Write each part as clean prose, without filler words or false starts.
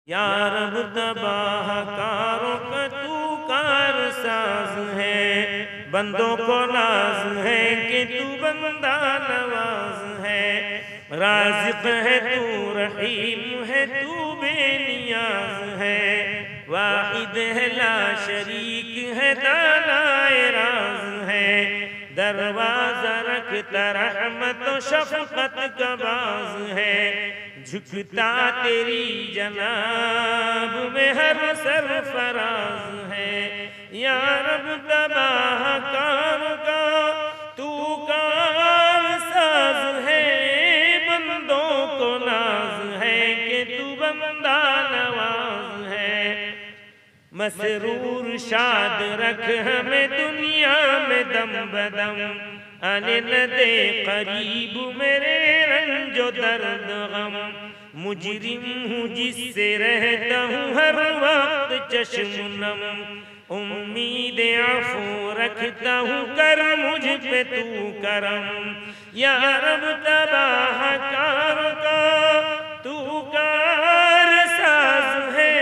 یا رب تباہ کاروں کا تو کار ساز ہے، بندوں کو ناز ہے کہ تو بندہ نواز ہے، رازق ہے تو رحیم ہے تو بے نیاز ہے، واحد ہے لا شریک ہے دانائے راز ہے، دروازہ رکھتا رحمت و شفقت کا باز ہے، جھکتا تیری جناب میں ہر سرفراز ہے، یا رب تباہ کار کا تو کار ساز ہے، بندوں کو ناز ہے کہ تو بندہ نواز ہے، مسرور شاد رکھ ہمیں دنیا میں دم بدم، آنے نہ دے قریب میرے رنج و درد غم، مجرم ہوں جس سے رہتا ہوں ہر وقت چشم نم، امید عفو رکھتا ہوں کر مجھ پہ تو کرم، یا رب تباہ کار کا تو کار ساز ہے،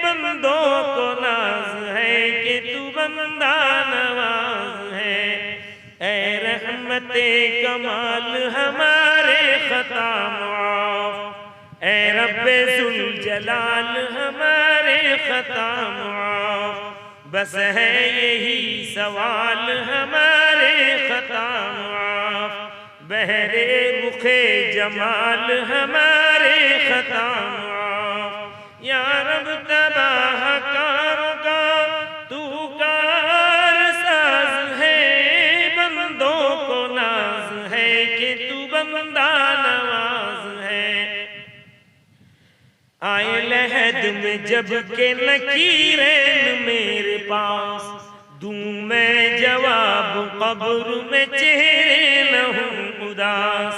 بندوں کو ناز ہے کہ تو بندہ نواز ہے، اے رحمت کمال ہمارے خطا معاف، اے رب ذوالجلال ہمارے خطا معاف، بس ہے یہی سوال ہمارے خطا معاف، بہر رخ جمال ہمارے خطا معاف، یا رب تباہ کاروں کا تو کار ساز ہے، بندوں کو ناز ہے کہ تو بندہ نواز ہے، آئے لحد میں جب کہ نکیرین میرے پاس، دوں میں جواب قبر میں چہرے نہ ہوں اداس،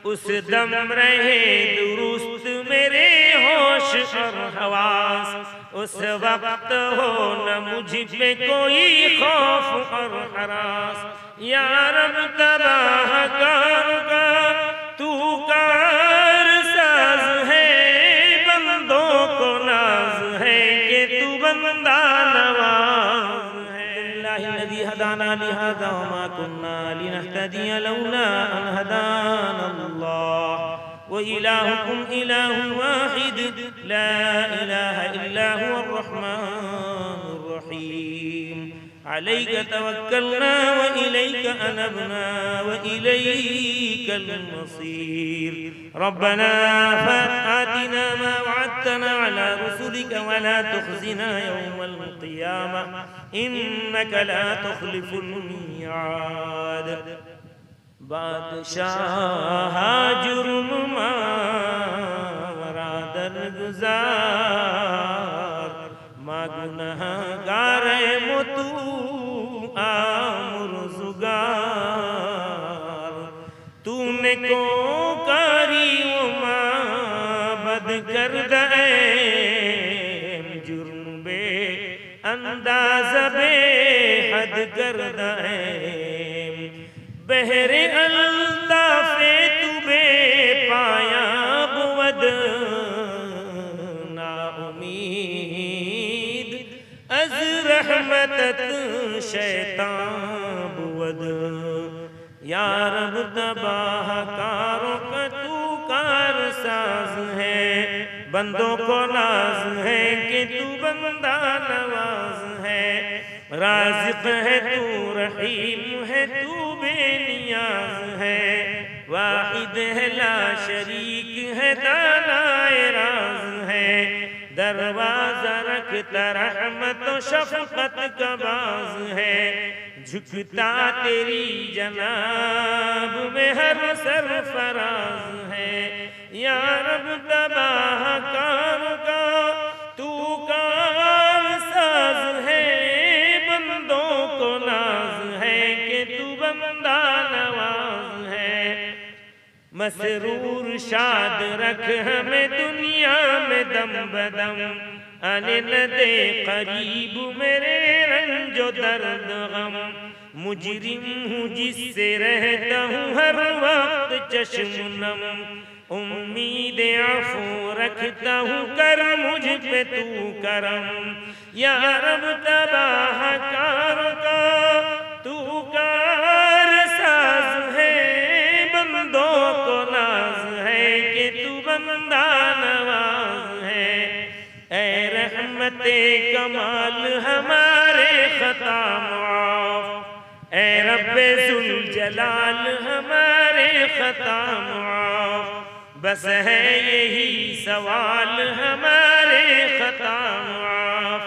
اس دم رہے درست میرے ہوش اور حواس، اس وقت ہو نہ مجھ پہ کوئی خوف اور ہراس، یا رب تباہ کار کا تو کار ساز ہے، بندوں کو ناز ہے کہ تو بندہ نواز ہے، اللہ الذی ہدانا لہذا وما كنا لنہتدی لولا ان ہدانا اللہ، وإلہکم الہ واحد لا الہ الا هو الرحمن الرحیم، علیک توکلنا وإلیک انبنا وإلیک المصیر، ربنا فآتنا ما وعدتنا على رسلك ولا تخزنا يوم القيامة إنك لا تخلف الميعاد، بادشاہ جرم مارا درگزار، ما گنہگار متو آمرزگار، تو نے کو کاری وما بد کردہ جرم بے انداز بے حد کردہ، بہر الطاف تو بے پایا بود نا امید از رحمتت شیطان بود، یا رب تباہ کاروں کا تو کار ساز ہے، بندوں کو ناز ہے کہ تو بندہ نواز ہے، رازق ہے تو رحیم ہے تو بے نیاز ہے، واحد ہے لا شریک ہے دانائے راز ہے، دروازہ رکھتا رحمت و شفقت کا باز ہے، جھکتا تیری جناب میں ہر سرفراز ہے، یا رب تباہ کار کا تو کار ساز ہے، بندوں کو ناز ہے کہ تو بندہ نواز ہے، مسرور شاد رکھ ہمیں دنیا میں دم بدم، آنے نہ دے قریب میرے رنج و درد غم، مجرم ہوں جس سے رہتا ہوں ہر وقت چشم نم، امید عفو رکھتا ہوں کر مجھ پہ تو کرم، یا رب تباہ کاروں کا تو کار ساز ہے، بندوں کو ناز ہے کہ تو بندہ نواز ہے۔ اے رحمت کمال ہمارے خطا معاف، اے رب ذوالجلال ہمارے خطا معاف، بس ہے یہی سوال ہمارے خطا معاف،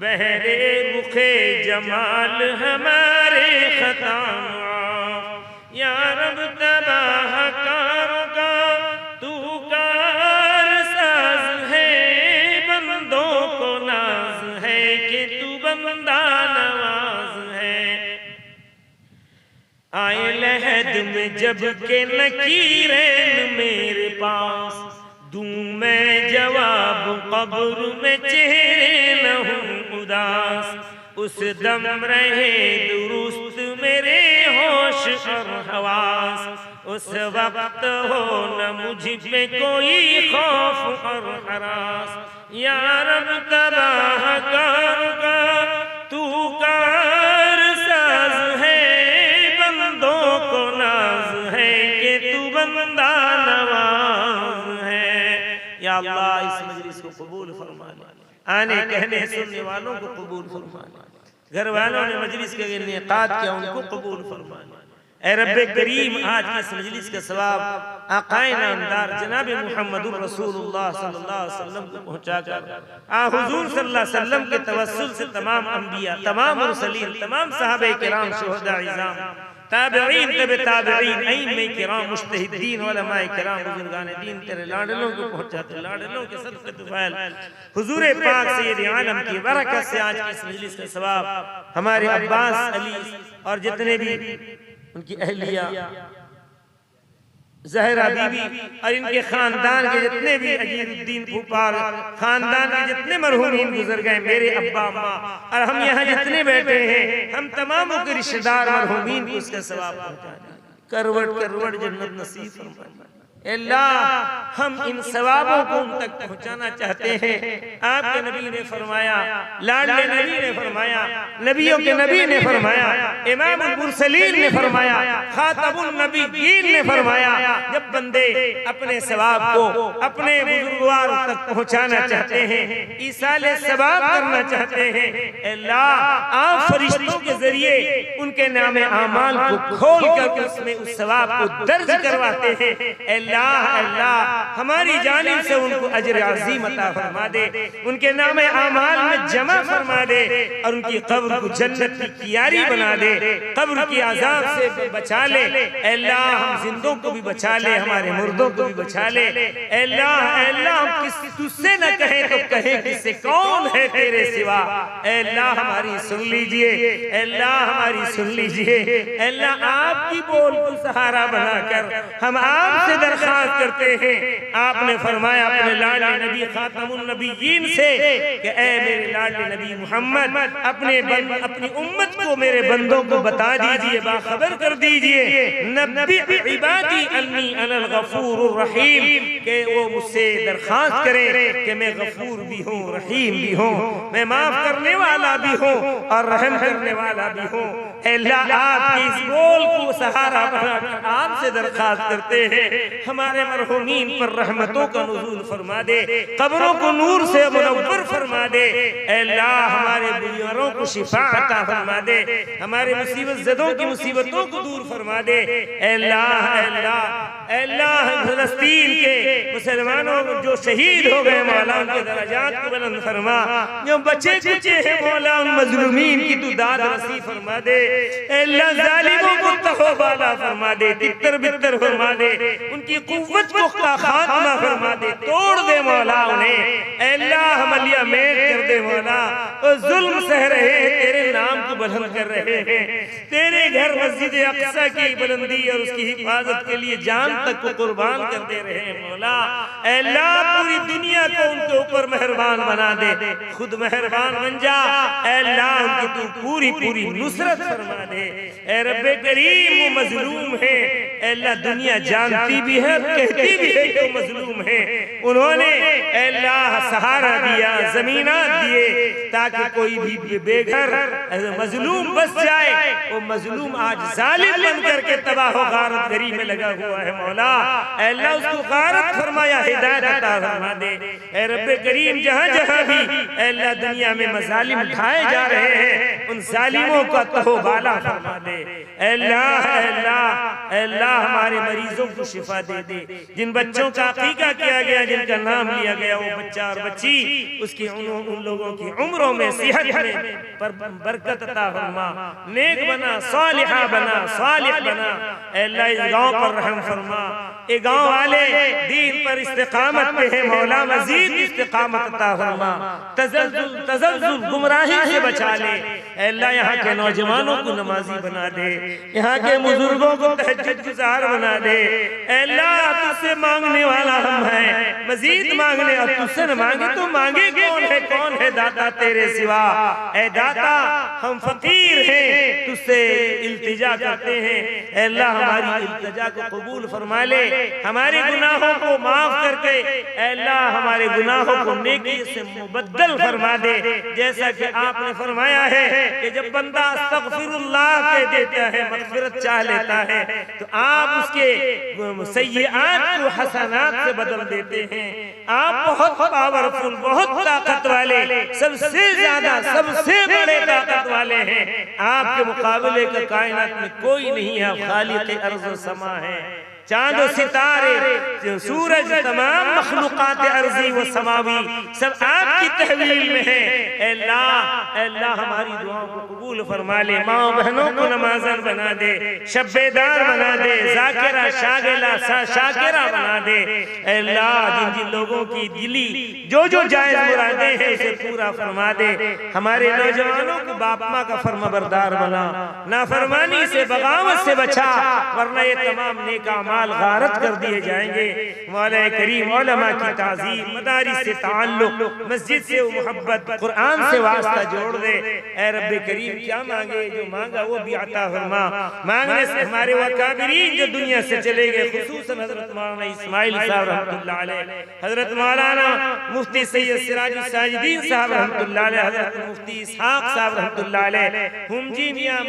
بہر رخ جمال ہمارے خطا معاف، یا رب تباہ کاروں کا تو کار ساز ہے، بندوں کو ناز ہے کہ تو بندہ نواز ہے۔ آئے لحد میں جب کہ نکیرین میرے پاس، دوں میں جواب قبر میں چہرے نہ ہوں اداس، اس دم رہے درست میرے ہوش اور حواس، اس وقت ہو نہ مجھ پہ کوئی خوف اور ہراس، یا رب تباہ کاروں کا تو کار ساز ہے، بندوں کو ناز ہے کہ تو بندہ نواز ہے۔ یا اللہ اس مجلس کو قبول فرما لے، آنے کہنے سننے والوں کو قبول فرما لے، گھر والوں نے مجلس کے انعقاد کیا ان کو قبول فرما لے۔ اے رب کریم آج کی اس مجلس کا ثواب آقائے نامدار جناب محمد رسول اللہ صلی اللہ علیہ وسلم کو پہنچا کر حضور صلی اللہ علیہ وسلم کے توسل سے تمام انبیاء، تمام مرسلین، تمام صحابہ کرام، شہداء عظام، تابعین، تبع تابعین، ائمہ کرام، مجتہدین، علماء کرام، بزرگان دین تیرے لاڈلوں کو پہنچاتے، لاڈلوں کے صدقے طفیل حضور پاک سید عالم کی برکت سے آج کی اس مجلس کا ثواب ہمارے عباس علی اور جتنے بھی ان کی اہلیہ زہرہ بی بی اور ان کے خاندان کے جتنے بھی عجیر الدین پھوپھار خاندان کے جتنے مرحومین گزر گئے، میرے ابا اماں اور ہم یہاں جتنے بیٹھے ہیں، ہم تماموں کے رشتہ دار مرحومین کو اس کا ثواب پہنچا دیں، کروڑ کروڑ جنت نصیب فرمائے۔ اللہ ہم ان ثوابوں کو ان تک پہنچانا چاہتے ہیں۔ آپ کے نبی نے فرمایا، لاڈلے نبی نے فرمایا، نبیوں کے نبی نے فرمایا، امام المرسلین نے فرمایا، خاتم النبیین نے فرمایا، جب بندے اپنے ثواب کو اپنے بزرگواروں تک پہنچانا چاہتے ہیں، ایصال ثواب کرنا چاہتے ہیں، اللہ آپ فرشتوں کے ذریعے ان کے نام اعمال کو کھول کر اس میں اس ثواب کو درج کرواتے ہیں۔ اللہ ہماری جانب سے ان کو اجر عظیم عطا فرما دے، ان کے نام اعمال میں جمع فرما دے اور ان کی قبر کو جنت کی کیاری بنا دے، قبر کی عذاب سے بچا لے۔ اے اللہ ہم زندوں کو بھی بچا لے، ہمارے مردوں کو بھی بچا لے۔ اے اللہ ہم تجھ سے نہ کہیں تو کہیں کس سے، کون ہے تیرے سوا۔ اے اللہ ہماری سن لیجئے، اے اللہ ہماری سن لیجئے۔ اے اللہ آپ کی بول کو سہارا بنا کر ہم آپ سے درخواست کرتے ہیں۔ آپ نے فرمایا اپنے لاڈلے نبی خاتم النبیین سے کہ اے میرے لاڈلے نبی محمد اپنی امت کو، میرے بندوں کو بتا دیجئے، باخبر کر دیجئے، نبی عبادی انی انا الغفور الرحیم، کہ وہ مجھ سے درخواست کریں کہ میں غفور بھی ہوں، رحیم بھی ہوں، میں معاف کرنے والا بھی ہوں اور رحم کرنے والا بھی ہوں۔ اے اللہ آپ کی اس بول کو سہارا بنا کر آپ سے درخواست کرتے ہیں، ہمارے مرحومین پر رحمتوں کا نزول فرما دے، قبروں کو نور سے منور فرما دے۔ اے اللہ ہمارے بیماروں کو شفا عطا فرما دے، ہمارے مصیبت زدوں کی مصیبتوں کو دور فرما دے۔ اے اللہ اے اللہ اے اللہ فلسطین کے مسلمانوں جو شہید ہو گئے مولا ان کے درجات کو بلند فرما، جو بچے کچے ہیں مولا ان مظلومین کی تو داد رسی فرما دے۔ اے اللہ ظالموں کو تہو بالا فرما دے، تتر بتر فرما دے، ان کی قوت کو خاتمہ فرما دے، توڑ دے مولا انہیں۔ اے اللہ ملیا میٹ کر دے مولا، وہ ظلم سہ رہے ہیں، تیرے نام کو بلند کر رہے ہیں، تیرے گھر مسجد اقصی کی بلندی اور اس کی حفاظت کے لیے جان تک کو قربان کر دے رہے ہیں مولا۔ اے اللہ پوری دنیا کو ان کے اوپر مہربان بنا دے، خود مہربان بن جا، اے اللہ ان کی تو پوری پوری نصرت فرما دے۔ اے رب کریم وہ مظلوم ہے، اے اللہ دنیا جانتی بھی ہے، کہتی بھی ہے کہ وہ مظلوم ہے، انہوں نے اے اللہ سہارا دیا، زمینات دیے تاکہ کوئی بھی بے گھر مظلوم بس جائے، وہ مظلوم آج ظالم بن کر کے تباہ و غارت گری میں لگا ہوا ہے مولا۔ اے اللہ اس کو غارت فرمایا، ہدایت عطا فرما دے۔ اے رب کریم جہاں جہاں بھی اے اللہ دنیا میں مظالم اٹھائے جا رہے ہیں، ان ظالموں کا تہو بالا فرما دے۔ اے اللہ اے اللہ اے اللہ ہمارے مریضوں کو شفا دے دے، جن بچوں کا عقیقہ کیا گیا، جن کا نام لیا گیا، وہ بچہ اور بچی اس کی ان لوگوں کی عمروں میں صحت میں برکت عطا فرما، نیک بنا، صالحہ بنا، صالح بنا۔ اے اللہ اس گاؤں پر رحم فرما، یہ گاؤں والے دین پر استقامت پہ ہیں مولا، مزید استقامت عطا فرما، تزلزل گمراہی سے بچا لے۔ اے اللہ یہاں کے نوجوانوں کو نمازی بنا دے، یہاں کے بزرگوں کو تہجد گزار بنا دے۔ اے اللہ تجھ سے مانگنے والا ہم ہیں، مزید مانگنے، اور تجھ سے نہ مانگے تو مانگے کون ہے داتا تیرے سوا؟ اے داتا ہم فقیر ہیں، تجھ سے التجا کرتے ہیں، اے اللہ ہماری التجا کو قبول فرما لے، ہمارے گناہوں کو معاف کر کے اے اللہ ہمارے گناہوں کو نیکی سے مبدل فرما دے، جیسا کہ آپ نے فرمایا ہے کہ جب بندہ استغفر اللہ کہہ دیتا ہے، مغفرت چاہ لیتا ہے، تو آپ اس کے سیئات کو حسنات سے بدل دیتے ہیں۔ آپ بہت پاورفل، بہت طاقت والے، سب سے زیادہ، سب سے بڑے طاقت والے ہیں، آپ کے مقابلے کا کائنات میں کوئی نہیں ہے، آپ خالق ارض و سما ہیں۔ چاند و ستارے، سورج، تمام مخلوقات ارضی و سماوی سب آپ کی تحویل میں ہیں۔ اے اللہ ہماری دعاؤں کو قبول فرما لے، ماں بہنوں کو نمازن بنا دے، شب بیدار بنا دے، ذاکرہ شاغلہ شاکرہ بنا دے۔ اے اللہ جن لوگوں کی دلی جو جائز مرادیں ہیں اسے پورا فرما دے، ہمارے نوجوانوں کو باپ ماں کا فرما بردار بنا، نافرمانی سے، بغاوت سے بچا، ورنہ یہ تمام نیک اعمال غارت کر دیے جائیں گے۔ مولا کریم علماء کی تعظیم، مدارس سے تعلق، مسجد سے محبت، قرآن سے واسطہ جوڑ دے۔ اے رب کریم کیا مانگے، جو مانگا وہ بھی عطا فرما۔ مانگنے سے ہمارے وکابرین جو دنیا سے چلے گئے، خصوصاً حضرت مولانا اسماعیل صاحب رحمۃ اللہ علیہ، حضرت مولانا مفتی سید سراج الساجدین صاحب رحمۃ اللہ علیہ، حضرت مفتی اسحاق صاحب رحمۃ اللہ علیہ، ہم جی میاں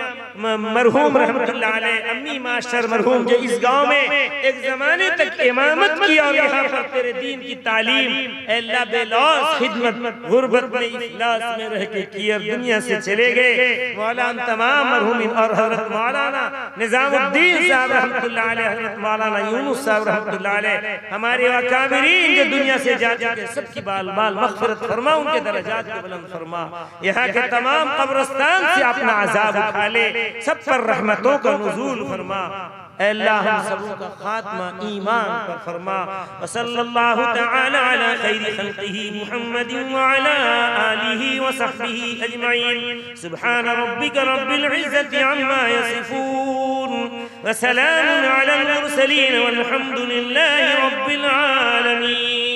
مرحوم رحمۃ اللہ علیہ، امی ماشر مرحوم، جو اس گاؤں میں ایک زمانے تک امامت کیا اور یہاں پر تیرے دین کی تعلیم اے اللہ بے لوث خدمت غربت میں افلاس میں رہ کے کی اور دنیا سے چلے گئے۔ مولانا تمام مرحومین اور حضرت مولانا نظام الدین صاحب رحمۃ اللہ علیہ، حضرت مولانا یونس صاحب رحمۃ اللہ علیہ، ہمارے اکابرین جو دنیا سے جا چکے سب کی بال مغفرت فرما، ان کے درجات کو بلند فرما، یہاں کے تمام قبرستان سے اپنا عذاب اٹھا لے، سب پر رحمتوں کا نزول فرما۔ اے اللہ ہم سبوں کا خاتمہ ایمان پر فرما۔ وصلی اللہ تعالی علی خیر خلقہ محمد وعلی آلہ وصحبہ اجمعین۔ سبحان ربک رب العزت عما یصفون وسلام علی المرسلین والحمد للہ رب العالمین۔